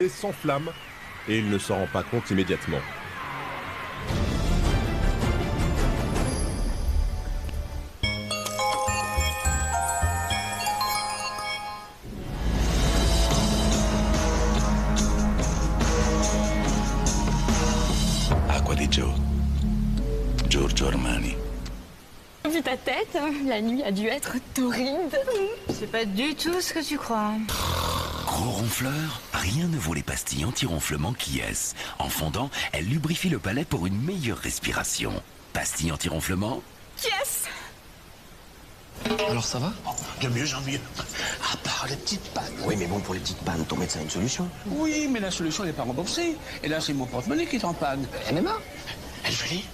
et s'enflamme et il ne s'en rend pas compte immédiatement. Acqua di Joe. Giorgio Armani. Vu ta tête, la nuit a dû être torride. C'est pas du tout ce que tu crois. Gros ronfleur, rien ne vaut les pastilles anti-ronflement Kies. En fondant, elles lubrifient le palais pour une meilleure respiration. Pastilles anti-ronflement Yes. Alors ça va? De mieux en mieux. À part les petites pannes. Oui, mais bon, pour les petites pannes, ton médecin a une solution. Oui, mais la solution n'est pas remboursée. Et là, c'est mon porte-monnaie qui est en panne. MMA? Elle est jolie.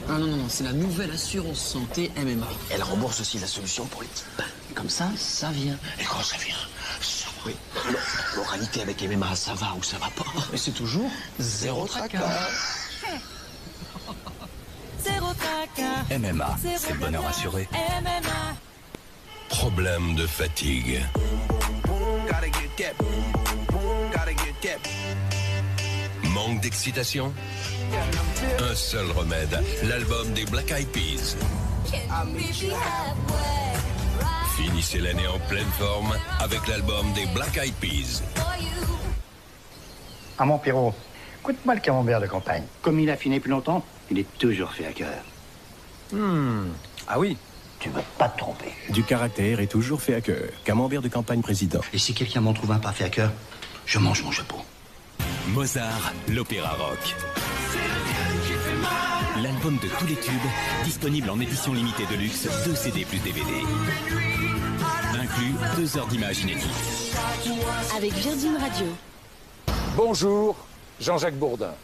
Ah non, c'est la nouvelle assurance santé MMA. Elle rembourse aussi la solution pour les petites pannes. Comme ça vient. Et quand ça vient, ça va. Oui. Moralité avec MMA, ça va ou ça va pas. Et c'est toujours zéro tracas. Zéro tracas. MMA, c'est le bonheur assuré. MMA. Problème de fatigue. Manque d'excitation? Un seul remède, l'album des Black Eyed Peas. Finissez l'année en pleine forme avec l'album des Black Eyed Peas. Ah mon Pierrot, goûte-moi le camembert de campagne. Comme il a affiné plus longtemps, il est toujours fait à cœur. Ah oui, Tu vas pas te tromper. du caractère est toujours fait à cœur. Camembert de campagne président. Et si quelqu'un m'en trouve un pas fait à cœur, je mange mon chapeau. Mozart, l'opéra rock. L'album de tous les tubes, disponible en édition limitée de luxe, 2 CD plus DVD. Inclus 2 heures d'images inédites. Avec Virgin Radio. Bonjour, Jean-Jacques Bourdin.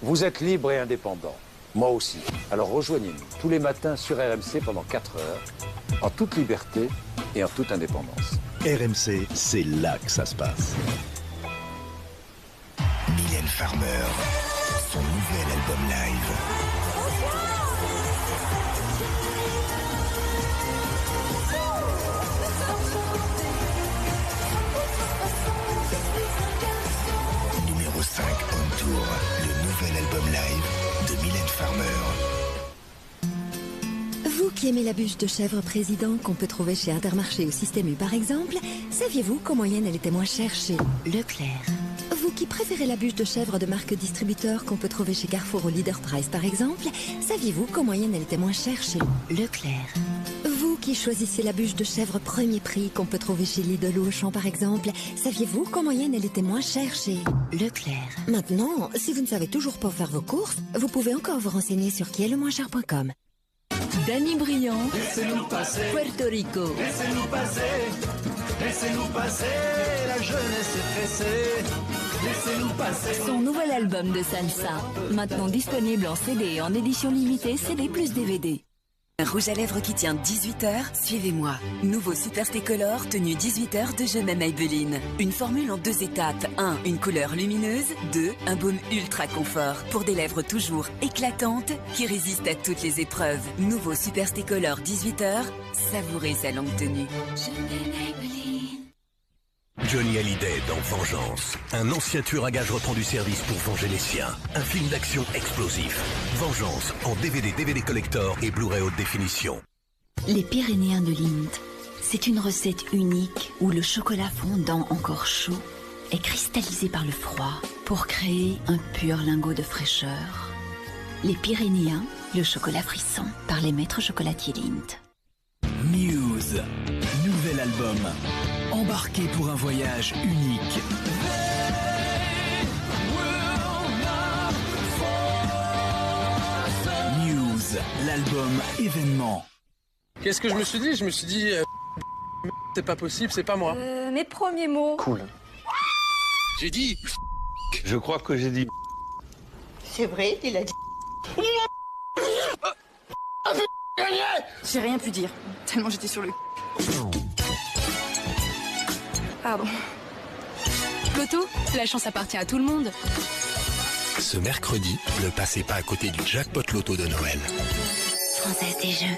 Vous êtes libre et indépendant. Moi aussi. Alors rejoignez-nous tous les matins sur RMC pendant 4 heures, en toute liberté et en toute indépendance. RMC, c'est là que ça se passe. Mylène Farmer, son nouvel album live. Numéro 5 on tour, le nouvel album live de Mylène Farmer. Vous qui aimez la bûche de chèvre président qu'on peut trouver chez Intermarché ou Système U par exemple, saviez-vous qu'en moyenne elle était moins chère chez Leclerc? Vous qui préférez la bûche de chèvre de marque distributeur qu'on peut trouver chez Carrefour ou Leader Price par exemple, saviez-vous qu'en moyenne elle était moins chère chez Leclerc? Vous qui choisissez la bûche de chèvre premier prix qu'on peut trouver chez Lidl ou Auchan par exemple, saviez-vous qu'en moyenne elle était moins chère chez Leclerc? Maintenant, si vous ne savez toujours pas faire vos courses, vous pouvez encore vous renseigner sur quiestlemoincher.com. Danny Briand. Laissez-nous passer. Puerto Rico. Laissez-nous passer. Laissez-nous passer. La jeunesse est pressée. Laissez-nous passer. Son nouvel album de salsa. Maintenant disponible en CD et en édition limitée CD plus DVD. Un rouge à lèvres qui tient 18 heures, suivez-moi. Nouveau Super Color, tenue 18 heures de Je m'aime Maybelline. Une formule en 2 étapes. 1. Une couleur lumineuse. 2. Un baume ultra confort. Pour des lèvres toujours éclatantes, qui résistent à toutes les épreuves. Nouveau Super Color 18 heures, savourez sa longue tenue. Je m'aime Maybelline. Johnny Hallyday dans Vengeance. Un ancien tueur à gages reprend du service pour venger les siens. Un film d'action explosif. Vengeance en DVD, DVD collector et Blu-ray haute définition. Les Pyrénéens de Lindt. C'est une recette unique où le chocolat fondant encore chaud est cristallisé par le froid pour créer un pur lingot de fraîcheur. Les Pyrénéens, le chocolat frisson par les maîtres chocolatiers Lindt. Muse, nouvel album. Embarqué pour un voyage unique. Muse, l'album événement. Qu'est-ce que je me suis dit? Je me suis dit, c'est pas possible, c'est pas moi. Mes premiers mots. Cool. J'ai dit. Je crois que j'ai dit. C'est vrai, il a dit. J'ai rien pu dire, tellement j'étais sur le... Pardon. Loto, la chance appartient à tout le monde. Ce mercredi, ne passez pas à côté du jackpot loto de Noël. Française des Jeux.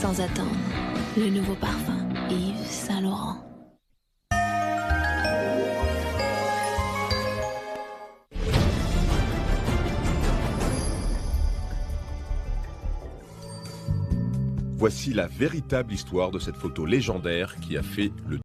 Sans attendre, le nouveau parfum Yves Saint Laurent. Voici la véritable histoire de cette photo légendaire qui a fait le